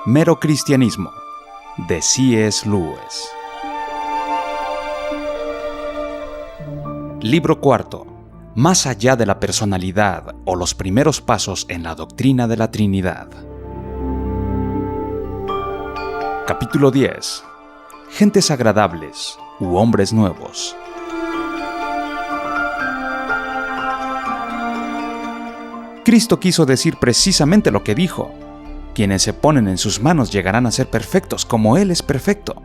Mero Cristianismo, de C.S. Lewis. Libro cuarto. Más allá de la personalidad o los primeros pasos en la doctrina de la Trinidad. Capítulo 10. Gentes agradables u hombres nuevos. Cristo quiso decir precisamente lo que dijo. Quienes se ponen en sus manos llegarán a ser perfectos como Él es perfecto.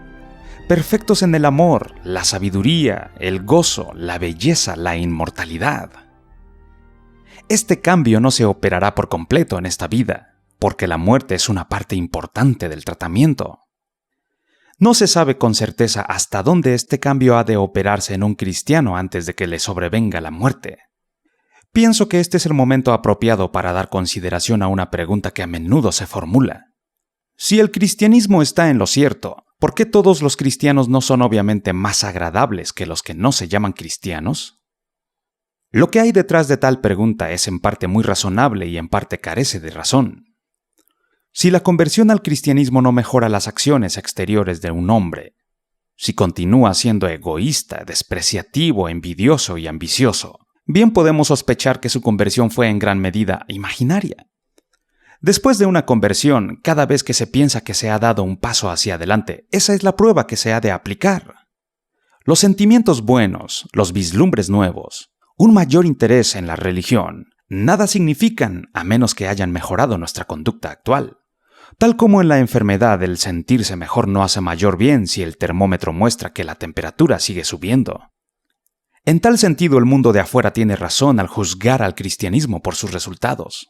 Perfectos en el amor, la sabiduría, el gozo, la belleza, la inmortalidad. Este cambio no se operará por completo en esta vida, porque la muerte es una parte importante del tratamiento. No se sabe con certeza hasta dónde este cambio ha de operarse en un cristiano antes de que le sobrevenga la muerte. Pienso que este es el momento apropiado para dar consideración a una pregunta que a menudo se formula. Si el cristianismo está en lo cierto, ¿por qué todos los cristianos no son obviamente más agradables que los que no se llaman cristianos? Lo que hay detrás de tal pregunta es en parte muy razonable y en parte carece de razón. Si la conversión al cristianismo no mejora las acciones exteriores de un hombre, si continúa siendo egoísta, despreciativo, envidioso y ambicioso, bien podemos sospechar que su conversión fue en gran medida imaginaria. Después de una conversión, cada vez que se piensa que se ha dado un paso hacia adelante, esa es la prueba que se ha de aplicar. Los sentimientos buenos, los vislumbres nuevos, un mayor interés en la religión, nada significan a menos que hayan mejorado nuestra conducta actual. Tal como en la enfermedad el sentirse mejor no hace mayor bien si el termómetro muestra que la temperatura sigue subiendo. En tal sentido, el mundo de afuera tiene razón al juzgar al cristianismo por sus resultados.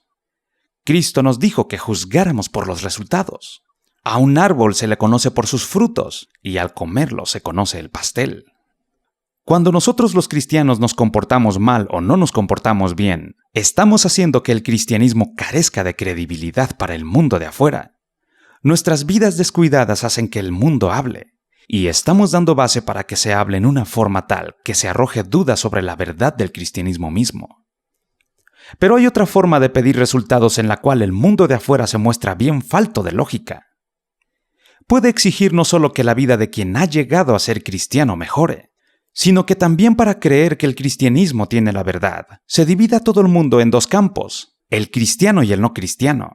Cristo nos dijo que juzgáramos por los resultados. A un árbol se le conoce por sus frutos, y al comerlo se conoce el pastel. Cuando nosotros los cristianos nos comportamos mal o no nos comportamos bien, estamos haciendo que el cristianismo carezca de credibilidad para el mundo de afuera. Nuestras vidas descuidadas hacen que el mundo hable. Y estamos dando base para que se hable en una forma tal que se arroje dudas sobre la verdad del cristianismo mismo. Pero hay otra forma de pedir resultados en la cual el mundo de afuera se muestra bien falto de lógica. Puede exigir no solo que la vida de quien ha llegado a ser cristiano mejore, sino que también para creer que el cristianismo tiene la verdad, se divida todo el mundo en dos campos, el cristiano y el no cristiano.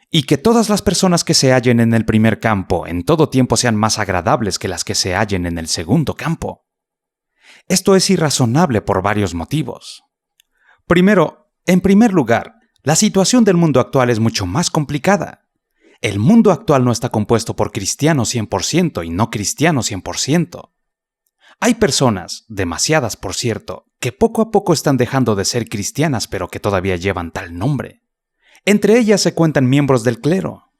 Y que todas las personas que se hallen en el primer campo en todo tiempo sean más agradables que las que se hallen en el segundo campo. Esto es irrazonable por varios motivos. Primero, en primer lugar, la situación del mundo actual es mucho más complicada. El mundo actual no está compuesto por cristianos 100% y no cristianos 100%. Hay personas, demasiadas por cierto, que poco a poco están dejando de ser cristianas pero que todavía llevan tal nombre. Entre ellas se cuentan miembros del clero.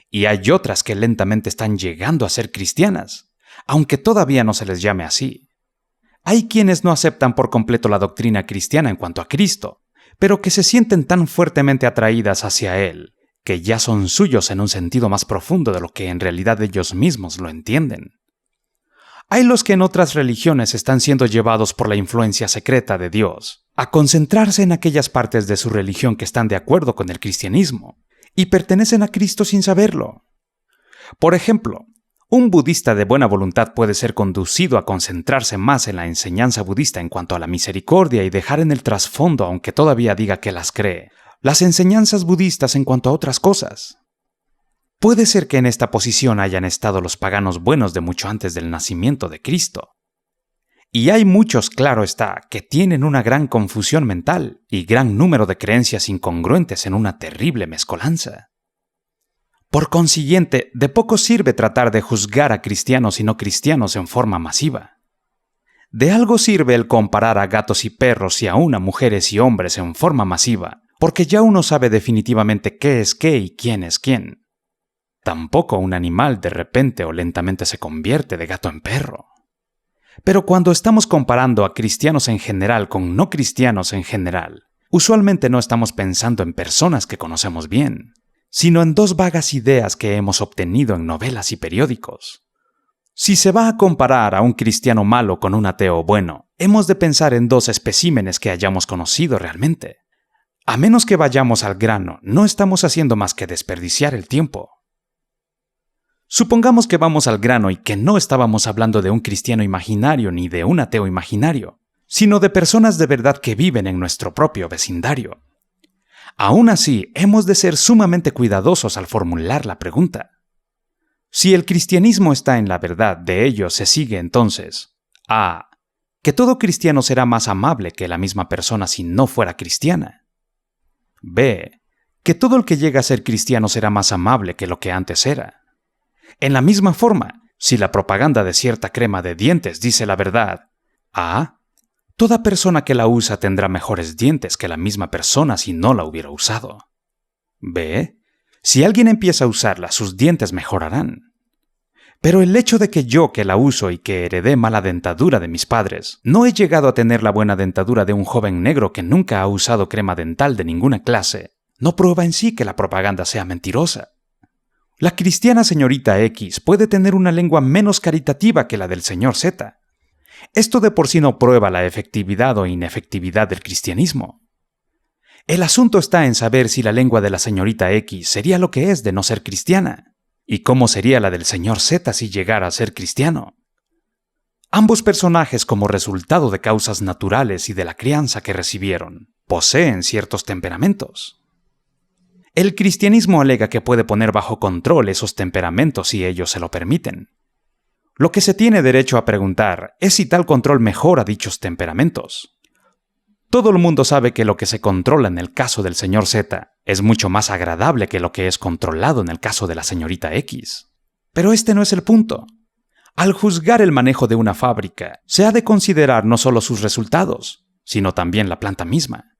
Y hay otras que lentamente están llegando a ser cristianas, aunque todavía no se les llame así. Hay quienes no aceptan por completo la doctrina cristiana en cuanto a Cristo, pero que se sienten tan fuertemente atraídas hacia Él, que ya son suyos en un sentido más profundo de lo que en realidad ellos mismos lo entienden. Hay los que en otras religiones están siendo llevados por la influencia secreta de Dios a concentrarse en aquellas partes de su religión que están de acuerdo con el cristianismo y pertenecen a Cristo sin saberlo. Por ejemplo, un budista de buena voluntad puede ser conducido a concentrarse más en la enseñanza budista en cuanto a la misericordia y dejar en el trasfondo, aunque todavía diga que las cree, las enseñanzas budistas en cuanto a otras cosas. Puede ser que en esta posición hayan estado los paganos buenos de mucho antes del nacimiento de Cristo. Y hay muchos, claro está, que tienen una gran confusión mental y gran número de creencias incongruentes en una terrible mezcolanza. Por consiguiente, de poco sirve tratar de juzgar a cristianos y no cristianos en forma masiva. De algo sirve el comparar a gatos y perros y aún a mujeres y hombres en forma masiva, porque ya uno sabe definitivamente qué es qué y quién es quién. Tampoco un animal de repente o lentamente se convierte de gato en perro. Pero cuando estamos comparando a cristianos en general con no cristianos en general, usualmente no estamos pensando en personas que conocemos bien, sino en dos vagas ideas que hemos obtenido en novelas y periódicos. Si se va a comparar a un cristiano malo con un ateo bueno, hemos de pensar en dos especímenes que hayamos conocido realmente. A menos que vayamos al grano, no estamos haciendo más que desperdiciar el tiempo. Supongamos que vamos al grano y que no estábamos hablando de un cristiano imaginario ni de un ateo imaginario, sino de personas de verdad que viven en nuestro propio vecindario. Aún así, hemos de ser sumamente cuidadosos al formular la pregunta. Si el cristianismo está en la verdad, de ello se sigue entonces A. Que todo cristiano será más amable que la misma persona si no fuera cristiana. B. Que todo el que llega a ser cristiano será más amable que lo que antes era. En la misma forma, si la propaganda de cierta crema de dientes dice la verdad, A. Toda persona que la usa tendrá mejores dientes que la misma persona si no la hubiera usado. B. Si alguien empieza a usarla, sus dientes mejorarán. Pero el hecho de que yo, que la uso y que heredé mala dentadura de mis padres, no he llegado a tener la buena dentadura de un joven negro que nunca ha usado crema dental de ninguna clase, no prueba en sí que la propaganda sea mentirosa. La cristiana señorita X puede tener una lengua menos caritativa que la del señor Z. Esto de por sí no prueba la efectividad o inefectividad del cristianismo. El asunto está en saber si la lengua de la señorita X sería lo que es de no ser cristiana, y cómo sería la del señor Z si llegara a ser cristiano. Ambos personajes, como resultado de causas naturales y de la crianza que recibieron, poseen ciertos temperamentos. El cristianismo alega que puede poner bajo control esos temperamentos si ellos se lo permiten. Lo que se tiene derecho a preguntar es si tal control mejora dichos temperamentos. Todo el mundo sabe que lo que se controla en el caso del señor Z es mucho más agradable que lo que es controlado en el caso de la señorita X. Pero este no es el punto. Al juzgar el manejo de una fábrica, se ha de considerar no solo sus resultados, sino también la planta misma.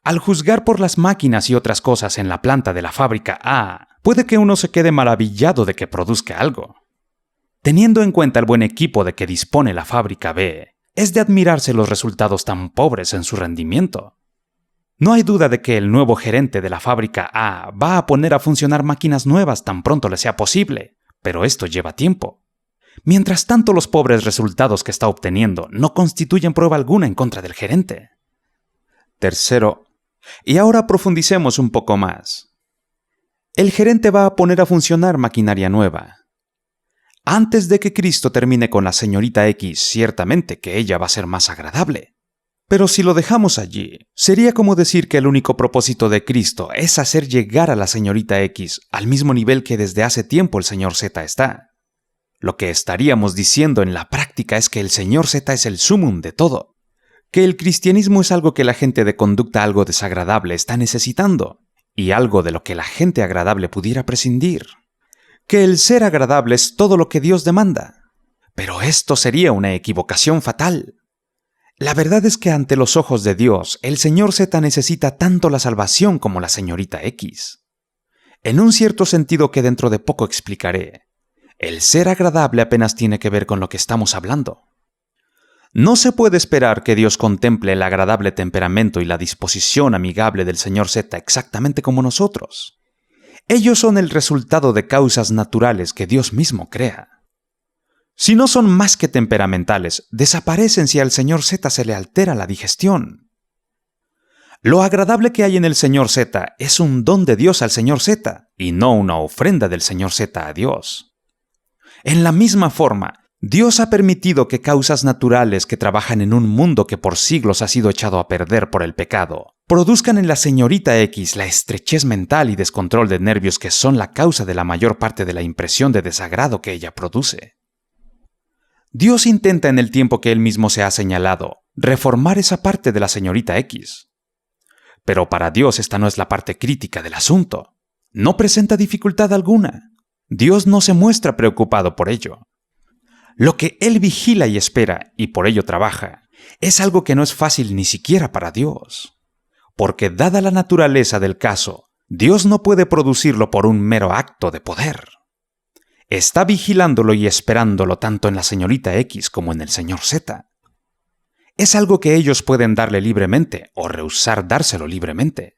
Al juzgar por las máquinas y otras cosas en la planta de la fábrica A, puede que uno se quede maravillado de que produzca algo. Teniendo en cuenta el buen equipo de que dispone la fábrica B, es de admirarse los resultados tan pobres en su rendimiento. No hay duda de que el nuevo gerente de la fábrica A va a poner a funcionar máquinas nuevas tan pronto le sea posible, pero esto lleva tiempo. Mientras tanto, los pobres resultados que está obteniendo no constituyen prueba alguna en contra del gerente. Tercero, y ahora profundicemos un poco más. El gerente va a poner a funcionar maquinaria nueva. Antes de que Cristo termine con la señorita X, ciertamente que ella va a ser más agradable. Pero si lo dejamos allí, sería como decir que el único propósito de Cristo es hacer llegar a la señorita X al mismo nivel que desde hace tiempo el señor Z está. Lo que estaríamos diciendo en la práctica es que el señor Z es el sumum de todo, que el cristianismo es algo que la gente de conducta algo desagradable está necesitando, y algo de lo que la gente agradable pudiera prescindir. Que el ser agradable es todo lo que Dios demanda. Pero esto sería una equivocación fatal. La verdad es que ante los ojos de Dios, el señor Z necesita tanto la salvación como la señorita X. En un cierto sentido que dentro de poco explicaré, el ser agradable apenas tiene que ver con lo que estamos hablando. No se puede esperar que Dios contemple el agradable temperamento y la disposición amigable del señor Z exactamente como nosotros. Ellos son el resultado de causas naturales que Dios mismo crea. Si no son más que temperamentales, desaparecen si al señor Z se le altera la digestión. Lo agradable que hay en el señor Z es un don de Dios al señor Z, y no una ofrenda del señor Z a Dios. En la misma forma, Dios ha permitido que causas naturales que trabajan en un mundo que por siglos ha sido echado a perder por el pecado, produzcan en la señorita X la estrechez mental y descontrol de nervios que son la causa de la mayor parte de la impresión de desagrado que ella produce. Dios intenta en el tiempo que Él mismo se ha señalado, reformar esa parte de la señorita X. Pero para Dios esta no es la parte crítica del asunto. No presenta dificultad alguna. Dios no se muestra preocupado por ello. Lo que Él vigila y espera, y por ello trabaja, es algo que no es fácil ni siquiera para Dios. Porque dada la naturaleza del caso, Dios no puede producirlo por un mero acto de poder. Está vigilándolo y esperándolo tanto en la señorita X como en el señor Z. Es algo que ellos pueden darle libremente o rehusar dárselo libremente.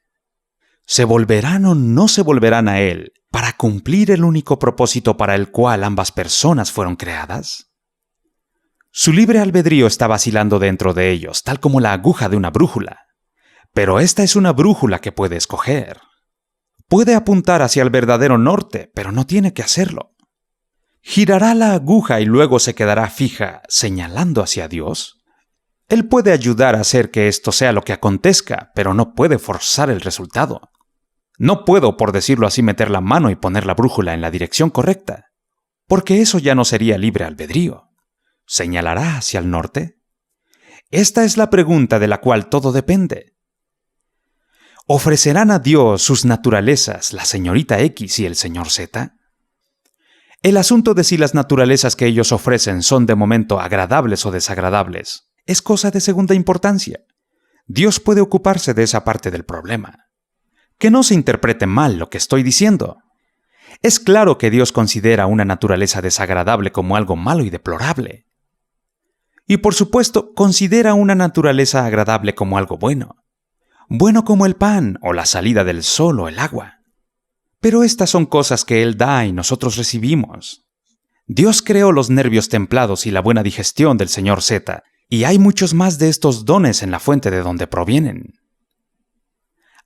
¿Se volverán o no se volverán a Él para cumplir el único propósito para el cual ambas personas fueron creadas? Su libre albedrío está vacilando dentro de ellos, tal como la aguja de una brújula. Pero esta es una brújula que puede escoger. Puede apuntar hacia el verdadero norte, pero no tiene que hacerlo. ¿Girará la aguja y luego se quedará fija, señalando hacia Dios? Él puede ayudar a hacer que esto sea lo que acontezca, pero no puede forzar el resultado. No puedo, por decirlo así, meter la mano y poner la brújula en la dirección correcta, porque eso ya no sería libre albedrío. ¿Señalará hacia el norte? Esta es la pregunta de la cual todo depende. ¿Ofrecerán a Dios sus naturalezas, la señorita X y el señor Z? El asunto de si las naturalezas que ellos ofrecen son de momento agradables o desagradables es cosa de segunda importancia. Dios puede ocuparse de esa parte del problema. Que no se interprete mal lo que estoy diciendo. Es claro que Dios considera una naturaleza desagradable como algo malo y deplorable. Y por supuesto, considera una naturaleza agradable como algo bueno. Bueno como el pan, o la salida del sol o el agua. Pero estas son cosas que Él da y nosotros recibimos. Dios creó los nervios templados y la buena digestión del señor Z, y hay muchos más de estos dones en la fuente de donde provienen.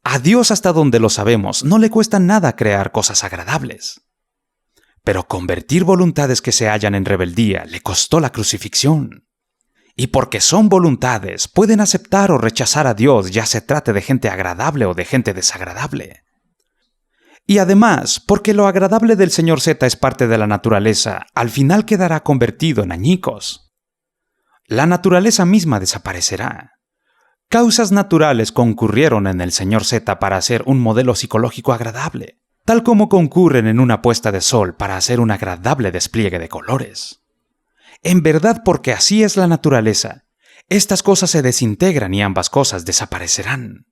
A Dios, hasta donde lo sabemos, no le cuesta nada crear cosas agradables. Pero convertir voluntades que se hallan en rebeldía le costó la crucifixión. Y porque son voluntades, pueden aceptar o rechazar a Dios, ya se trate de gente agradable o de gente desagradable. Y además, porque lo agradable del señor Z es parte de la naturaleza, al final quedará convertido en añicos. La naturaleza misma desaparecerá. Causas naturales concurrieron en el señor Z para hacer un modelo psicológico agradable, tal como concurren en una puesta de sol para hacer un agradable despliegue de colores. En verdad, porque así es la naturaleza, estas cosas se desintegran y ambas cosas desaparecerán.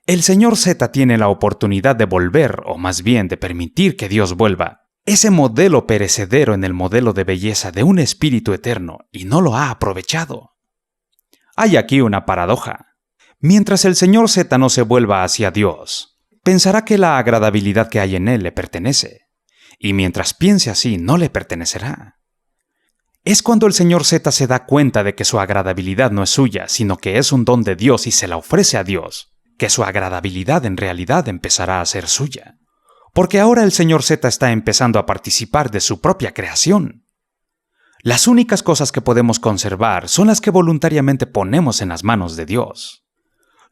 El señor Z tiene la oportunidad de volver, o más bien de permitir que Dios vuelva, ese modelo perecedero en el modelo de belleza de un espíritu eterno, y no lo ha aprovechado. Hay aquí una paradoja. Mientras el señor Z no se vuelva hacia Dios, pensará que la agradabilidad que hay en él le pertenece, y mientras piense así no le pertenecerá. Es cuando el señor Z se da cuenta de que su agradabilidad no es suya, sino que es un don de Dios y se la ofrece a Dios, que su agradabilidad en realidad empezará a ser suya. Porque ahora el señor Z está empezando a participar de su propia creación. Las únicas cosas que podemos conservar son las que voluntariamente ponemos en las manos de Dios.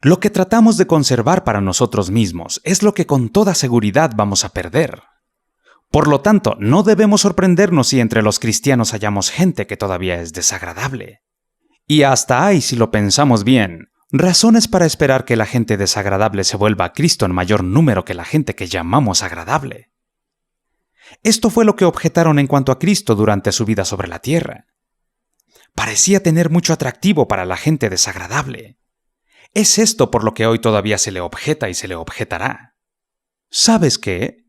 Lo que tratamos de conservar para nosotros mismos es lo que con toda seguridad vamos a perder. Por lo tanto, no debemos sorprendernos si entre los cristianos hallamos gente que todavía es desagradable. Y hasta hay, si lo pensamos bien, razones para esperar que la gente desagradable se vuelva a Cristo en mayor número que la gente que llamamos agradable. Esto fue lo que objetaron en cuanto a Cristo durante su vida sobre la tierra. Parecía tener mucho atractivo para la gente desagradable. Es esto por lo que hoy todavía se le objeta y se le objetará. ¿Sabes qué?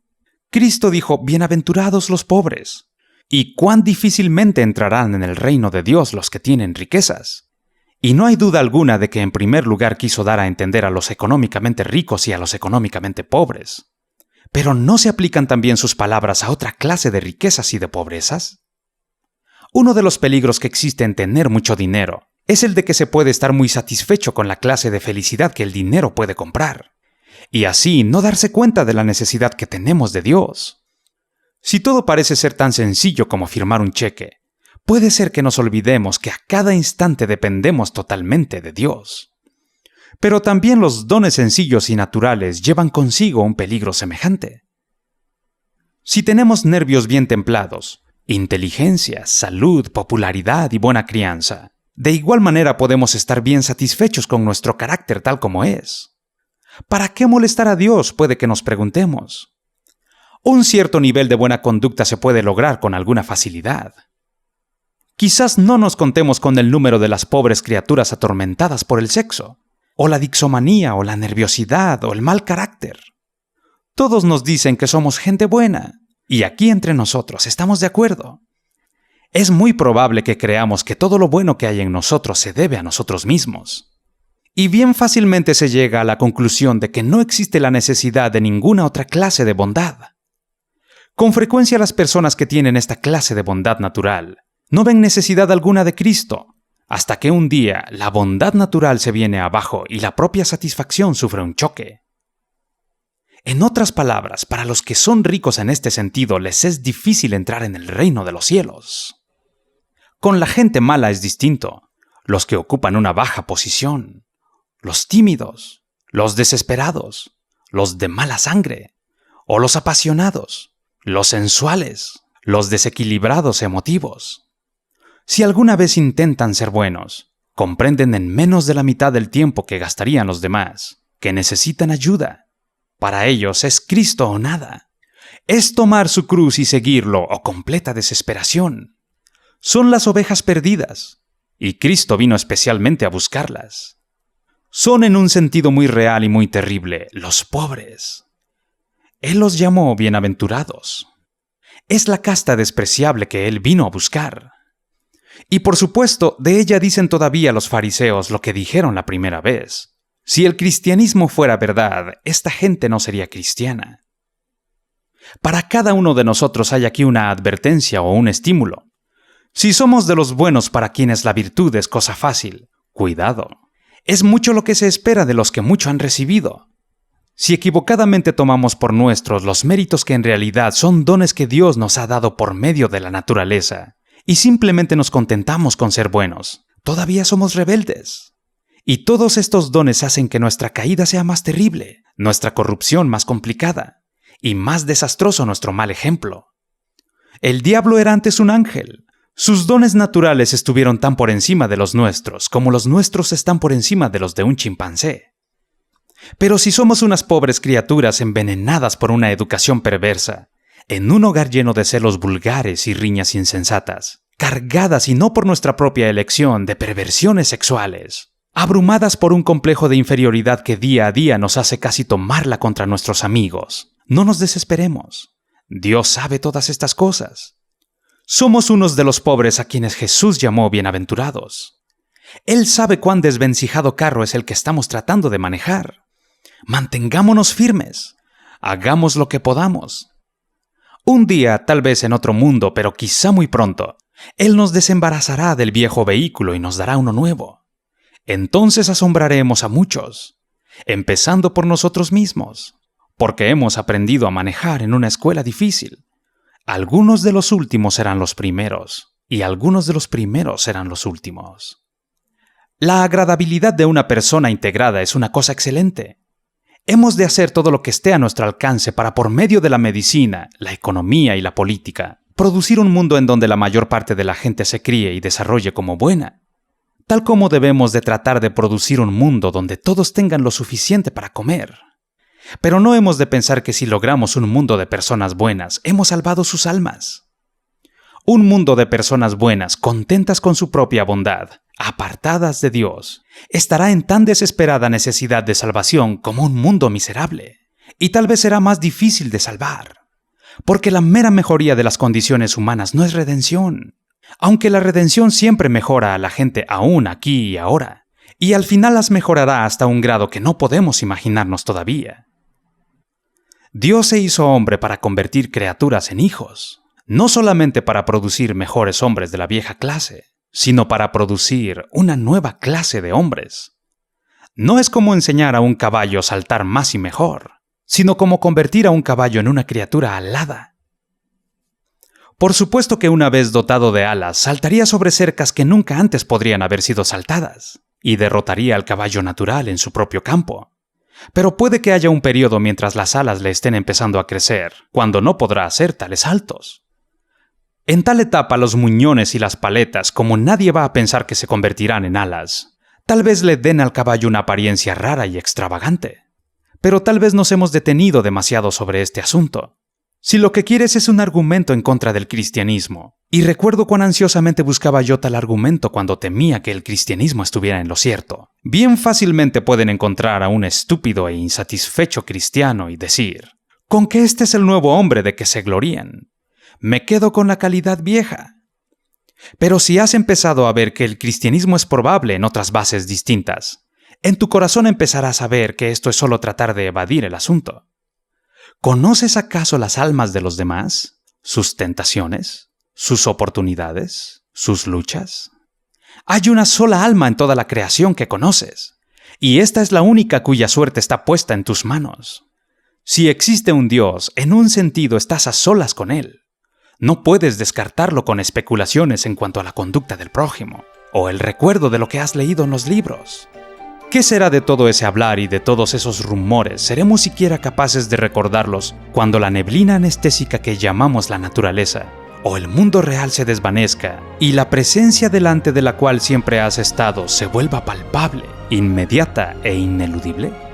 Cristo dijo, bienaventurados los pobres. ¿Y cuán difícilmente entrarán en el reino de Dios los que tienen riquezas? Y no hay duda alguna de que en primer lugar quiso dar a entender a los económicamente ricos y a los económicamente pobres. ¿Pero no se aplican también sus palabras a otra clase de riquezas y de pobrezas? Uno de los peligros que existe en tener mucho dinero es el de que se puede estar muy satisfecho con la clase de felicidad que el dinero puede comprar, y así no darse cuenta de la necesidad que tenemos de Dios. Si todo parece ser tan sencillo como firmar un cheque, puede ser que nos olvidemos que a cada instante dependemos totalmente de Dios. Pero también los dones sencillos y naturales llevan consigo un peligro semejante. Si tenemos nervios bien templados, inteligencia, salud, popularidad y buena crianza, de igual manera podemos estar bien satisfechos con nuestro carácter tal como es. ¿Para qué molestar a Dios? Puede que nos preguntemos. Un cierto nivel de buena conducta se puede lograr con alguna facilidad. Quizás no nos contemos con el número de las pobres criaturas atormentadas por el sexo, o la dixomanía, o la nerviosidad, o el mal carácter. Todos nos dicen que somos gente buena, y aquí entre nosotros estamos de acuerdo. Es muy probable que creamos que todo lo bueno que hay en nosotros se debe a nosotros mismos. Y bien fácilmente se llega a la conclusión de que no existe la necesidad de ninguna otra clase de bondad. Con frecuencia las personas que tienen esta clase de bondad natural no ven necesidad alguna de Cristo, hasta que un día la bondad natural se viene abajo y la propia satisfacción sufre un choque. En otras palabras, para los que son ricos en este sentido, les es difícil entrar en el reino de los cielos. Con la gente mala es distinto, los que ocupan una baja posición, los tímidos, los desesperados, los de mala sangre, o los apasionados, los sensuales, los desequilibrados emotivos. Si alguna vez intentan ser buenos, comprenden en menos de la mitad del tiempo que gastarían los demás, que necesitan ayuda. Para ellos es Cristo o nada. Es tomar su cruz y seguirlo o completa desesperación. Son las ovejas perdidas, y Cristo vino especialmente a buscarlas. Son en un sentido muy real y muy terrible los pobres. Él los llamó bienaventurados. Es la casta despreciable que Él vino a buscar. Y por supuesto, de ella dicen todavía los fariseos lo que dijeron la primera vez. Si el cristianismo fuera verdad, esta gente no sería cristiana. Para cada uno de nosotros hay aquí una advertencia o un estímulo. Si somos de los buenos para quienes la virtud es cosa fácil, cuidado. Es mucho lo que se espera de los que mucho han recibido. Si equivocadamente tomamos por nuestros los méritos que en realidad son dones que Dios nos ha dado por medio de la naturaleza, y simplemente nos contentamos con ser buenos, todavía somos rebeldes. Y todos estos dones hacen que nuestra caída sea más terrible, nuestra corrupción más complicada, y más desastroso nuestro mal ejemplo. El diablo era antes un ángel. Sus dones naturales estuvieron tan por encima de los nuestros como los nuestros están por encima de los de un chimpancé. Pero si somos unas pobres criaturas envenenadas por una educación perversa, en un hogar lleno de celos vulgares y riñas insensatas, cargadas y no por nuestra propia elección de perversiones sexuales, abrumadas por un complejo de inferioridad que día a día nos hace casi tomarla contra nuestros amigos, no nos desesperemos. Dios sabe todas estas cosas. Somos unos de los pobres a quienes Jesús llamó bienaventurados. Él sabe cuán desvencijado carro es el que estamos tratando de manejar. Mantengámonos firmes. Hagamos lo que podamos. Un día, tal vez en otro mundo, pero quizá muy pronto, Él nos desembarazará del viejo vehículo y nos dará uno nuevo. Entonces asombraremos a muchos, empezando por nosotros mismos, porque hemos aprendido a manejar en una escuela difícil. Algunos de los últimos serán los primeros, y algunos de los primeros serán los últimos. La agradabilidad de una persona integrada es una cosa excelente. Hemos de hacer todo lo que esté a nuestro alcance para, por medio de la medicina, la economía y la política, producir un mundo en donde la mayor parte de la gente se críe y desarrolle como buena. Tal como debemos de tratar de producir un mundo donde todos tengan lo suficiente para comer. Pero no hemos de pensar que si logramos un mundo de personas buenas, hemos salvado sus almas. Un mundo de personas buenas, contentas con su propia bondad, apartadas de Dios, estará en tan desesperada necesidad de salvación como un mundo miserable, y tal vez será más difícil de salvar, porque la mera mejoría de las condiciones humanas no es redención, aunque la redención siempre mejora a la gente aún aquí y ahora, y al final las mejorará hasta un grado que no podemos imaginarnos todavía. Dios se hizo hombre para convertir criaturas en hijos, no solamente para producir mejores hombres de la vieja clase, sino para producir una nueva clase de hombres. No es como enseñar a un caballo a saltar más y mejor, sino como convertir a un caballo en una criatura alada. Por supuesto que una vez dotado de alas, saltaría sobre cercas que nunca antes podrían haber sido saltadas, y derrotaría al caballo natural en su propio campo. Pero puede que haya un periodo mientras las alas le estén empezando a crecer, cuando no podrá hacer tales saltos. En tal etapa los muñones y las paletas, como nadie va a pensar que se convertirán en alas, tal vez le den al caballo una apariencia rara y extravagante. Pero tal vez nos hemos detenido demasiado sobre este asunto. Si lo que quieres es un argumento en contra del cristianismo, y recuerdo cuán ansiosamente buscaba yo tal argumento cuando temía que el cristianismo estuviera en lo cierto, bien fácilmente pueden encontrar a un estúpido e insatisfecho cristiano y decir, con que este es el nuevo hombre de que se glorían. Me quedo con la calidad vieja. Pero si has empezado a ver que el cristianismo es probable en otras bases distintas, en tu corazón empezarás a ver que esto es solo tratar de evadir el asunto. ¿Conoces acaso las almas de los demás? ¿Sus tentaciones? ¿Sus oportunidades? ¿Sus luchas? Hay una sola alma en toda la creación que conoces, y esta es la única cuya suerte está puesta en tus manos. Si existe un Dios, en un sentido estás a solas con Él. No puedes descartarlo con especulaciones en cuanto a la conducta del prójimo, o el recuerdo de lo que has leído en los libros. ¿Qué será de todo ese hablar y de todos esos rumores? ¿Seremos siquiera capaces de recordarlos cuando la neblina anestésica que llamamos la naturaleza o el mundo real se desvanezca y la presencia delante de la cual siempre has estado se vuelva palpable, inmediata e ineludible?